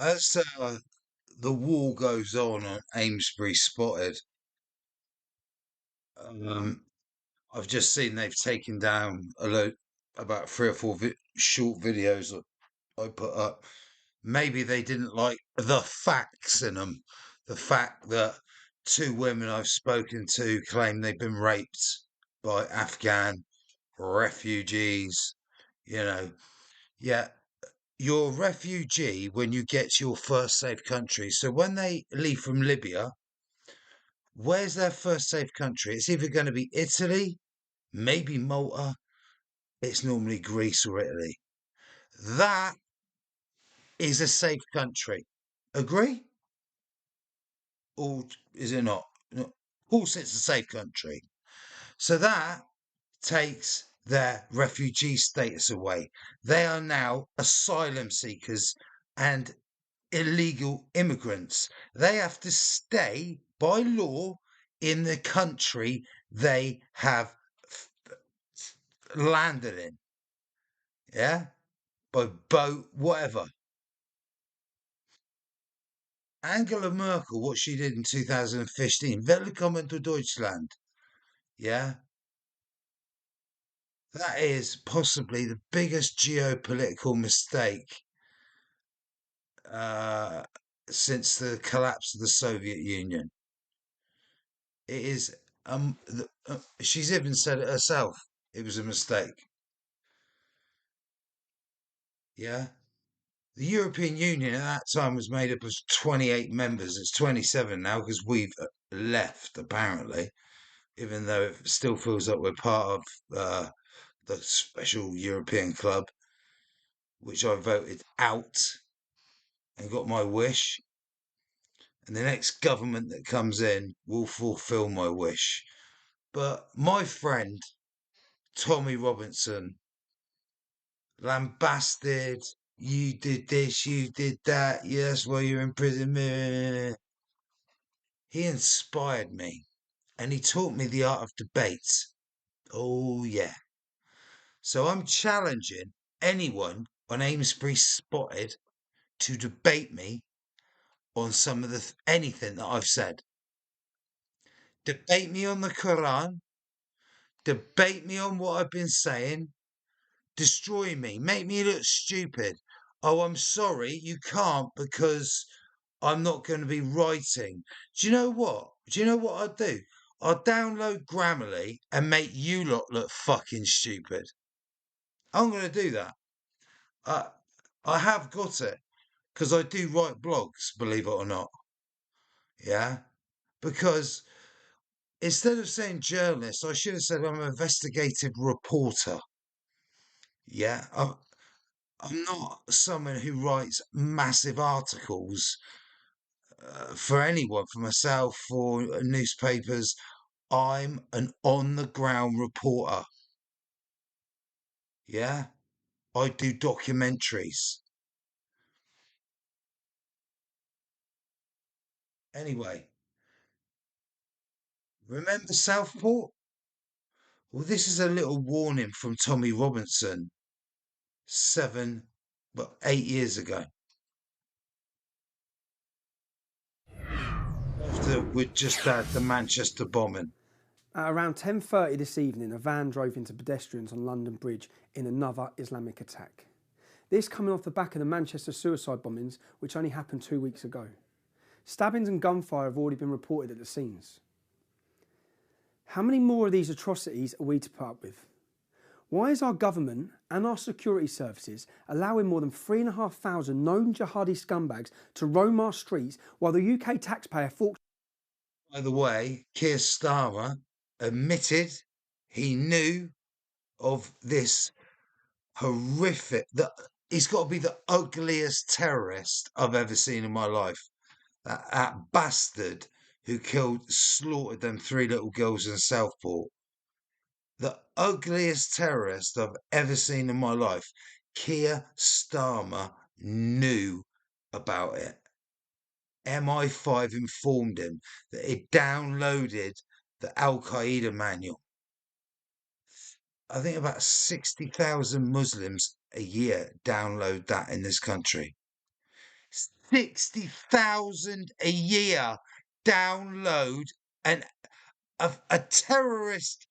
As the war goes on Amesbury Spotted, um, I've just seen they've taken down about three or four short videos that I put up. Maybe they didn't like the facts in them. The fact that two women I've spoken to claim they've been raped by Afghan refugees. You know, yeah, you're a refugee when you get to your first safe country. So when they leave from Libya, where's their first safe country? It's either going to be Italy, maybe Malta. It's normally Greece or Italy. That is a safe country. Agree? Or is it not? No. Of course, it's a safe country. So that takes their refugee status away. They are now asylum seekers and illegal immigrants. They have to stay by law in the country they have landed in. Yeah, by boat, whatever. Angela Merkel, what she did in 2015, Willkommen to Deutschland. Yeah, that is possibly the biggest geopolitical mistake uh, since the collapse of the Soviet Union. It is. She's even said it herself. It was a mistake. Yeah. The European Union at that time was made up of 28 members. It's 27 now because we've left, apparently, even though it still feels like we're part of the special European club, which I voted out and got my wish. And the next government that comes in will fulfill my wish. But my friend, Tommy Robinson, lambasted, you did this, you did that, yes, while you're in prison. He inspired me and he taught me the art of debate. Oh, yeah. So I'm challenging anyone on Amesbury Spotted to debate me on some of anything that I've said. Debate me on the Quran, debate me on what I've been saying, destroy me, make me look stupid. Oh, I'm sorry, you can't because I'm not going to be writing. Do you know what? Do you know what I'd do? I'd download Grammarly and make you lot look fucking stupid. I'm going to do that. I, I have got it because I do write blogs, believe it or not. Yeah. Because instead of saying journalist, I should have said I'm an investigative reporter. Yeah. I'm not someone who writes massive articles for anyone, for myself, for newspapers. I'm an on the ground reporter. Yeah. I do documentaries. Anyway, remember Southport? Well, this is a little warning from Tommy Robinson 8 years ago. After we'd just had the Manchester bombing. At around 10:30 this evening, a van drove into pedestrians on London Bridge in another Islamic attack. This coming off the back of the Manchester suicide bombings, which only happened 2 weeks ago. Stabbings and gunfire have already been reported at the scenes. How many more of these atrocities are we to put up with? Why is our government and our security services allowing more than 3,500 known jihadi scumbags to roam our streets while the UK taxpayer forks? By the way, Keir Starmer admitted he knew of this horrific, that he's got to be the ugliest terrorist I've ever seen in my life. That bastard who slaughtered them three little girls in Southport. The ugliest terrorist I've ever seen in my life. Keir Starmer knew about it. MI5 informed him that he downloaded the Al Qaeda manual. I think about 60,000 Muslims a year download that in this country. 60,000 a year download an a terrorist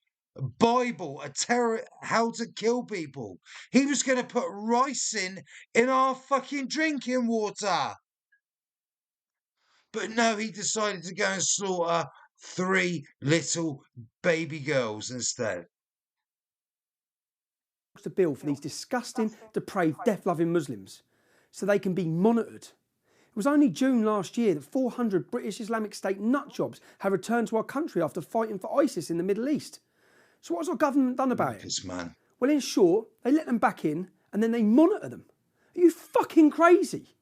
Bible, a terror how to kill people. He was going to put rice in our fucking drinking water. But no, he decided to go and slaughter 3 little baby girls instead. The bill for these disgusting, depraved, death-loving Muslims so they can be monitored. It was only June last year that 400 British Islamic State nutjobs have returned to our country after fighting for ISIS in the Middle East. So what has our government done about it? Man. Well, in short, they let them back in and then they monitor them. Are you fucking crazy?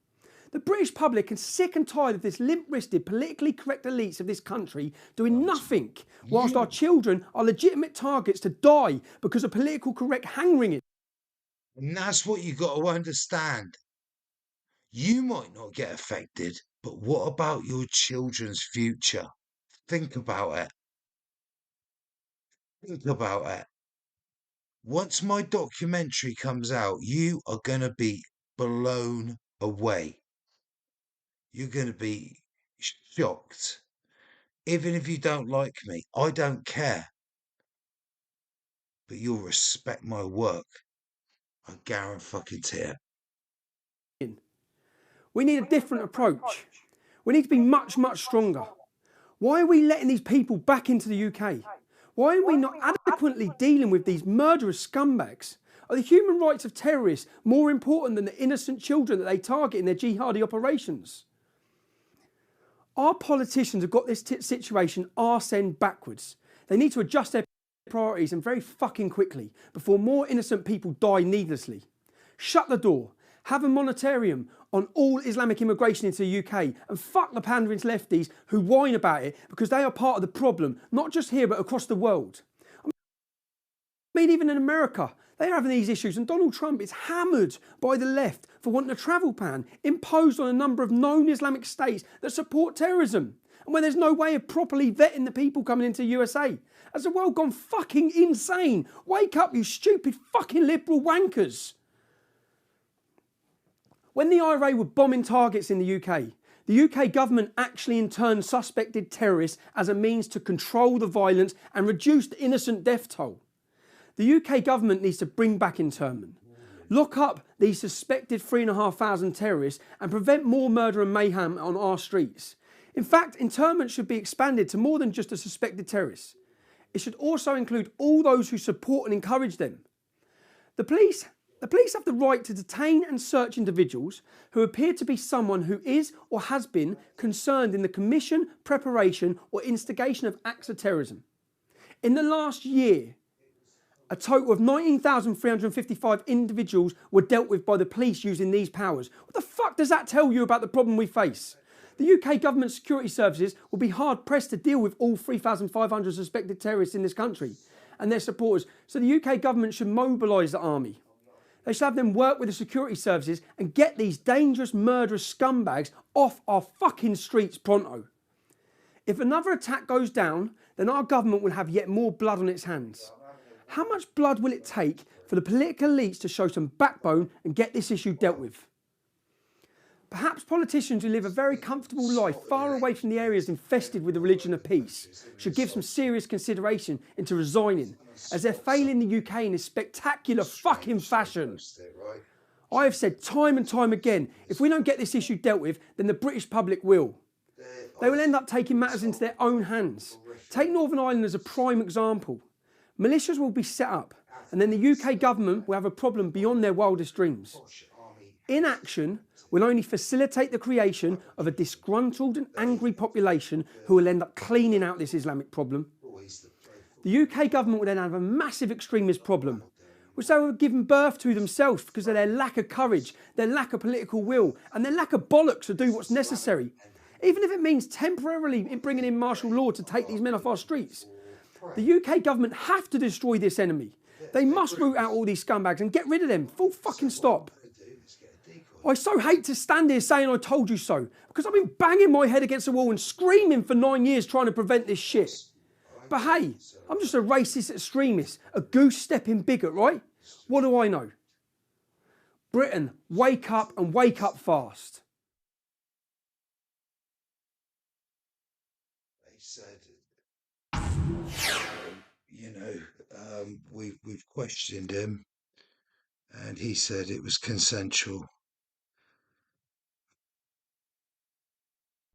The British public is sick and tired of this limp-wristed, politically correct elites of this country doing nothing, whilst our children are legitimate targets to die because of political correct hand-wringing. And that's what you got to understand. You might not get affected, but what about your children's future? Think about it. Think about it. Once my documentary comes out, you are going to be blown away. You're going to be shocked. Even if you don't like me, I don't care. But you'll respect my work. I guarantee it. We need a different approach. We need to be much, much stronger. Why are we letting these people back into the UK? Why are we not adequately dealing with these murderous scumbags? Are the human rights of terrorists more important than the innocent children that they target in their jihadi operations? Our politicians have got this situation arse end backwards. They need to adjust their priorities and very fucking quickly before more innocent people die needlessly. Shut the door. Have a moratorium on all Islamic immigration into the UK and fuck the pandering lefties who whine about it because they are part of the problem, not just here but across the world. I mean, even in America, they are having these issues and Donald Trump is hammered by the left for wanting a travel ban imposed on a number of known Islamic states that support terrorism and when there's no way of properly vetting the people coming into the USA. Has the world gone fucking insane? Wake up, you stupid fucking liberal wankers. When the IRA were bombing targets in the UK government actually interned suspected terrorists as a means to control the violence and reduce the innocent death toll. The UK government needs to bring back internment. Lock up these suspected 3,500 terrorists and prevent more murder and mayhem on our streets. In fact, internment should be expanded to more than just the suspected terrorists. It should also include all those who support and encourage them. The police have the right to detain and search individuals who appear to be someone who is or has been concerned in the commission, preparation or instigation of acts of terrorism. In the last year, a total of 19,355 individuals were dealt with by the police using these powers. What the fuck does that tell you about the problem we face? The UK government security services will be hard pressed to deal with all 3,500 suspected terrorists in this country and their supporters, so the UK government should mobilise the army. They should have them work with the security services and get these dangerous, murderous scumbags off our fucking streets pronto. If another attack goes down, then our government will have yet more blood on its hands. How much blood will it take for the political elites to show some backbone and get this issue dealt with? Perhaps politicians who live a very comfortable life far away from the areas infested with the religion of peace should give some serious consideration into resigning, as they're failing the UK in a spectacular fucking fashion. I have said time and time again, if we don't get this issue dealt with, then the British public will. They will end up taking matters into their own hands. Take Northern Ireland as a prime example. Militias will be set up, and then the UK government will have a problem beyond their wildest dreams. Inaction will only facilitate the creation of a disgruntled and angry population who will end up cleaning out this Islamic problem. The UK government will then have a massive extremist problem, which they were given birth to themselves because of their lack of courage, their lack of political will, and their lack of bollocks to do what's necessary, even if it means temporarily bringing in martial law to take these men off our streets. The UK government have to destroy this enemy. They must root out all these scumbags and get rid of them. Full fucking stop. I so hate to stand here saying I told you so, because I've been banging my head against the wall and screaming for 9 years trying to prevent this shit. But hey, I'm just a racist extremist, a goose-stepping bigot, right? What do I know? Britain, wake up and wake up fast. they said, you know, we've questioned him, and he said it was consensual.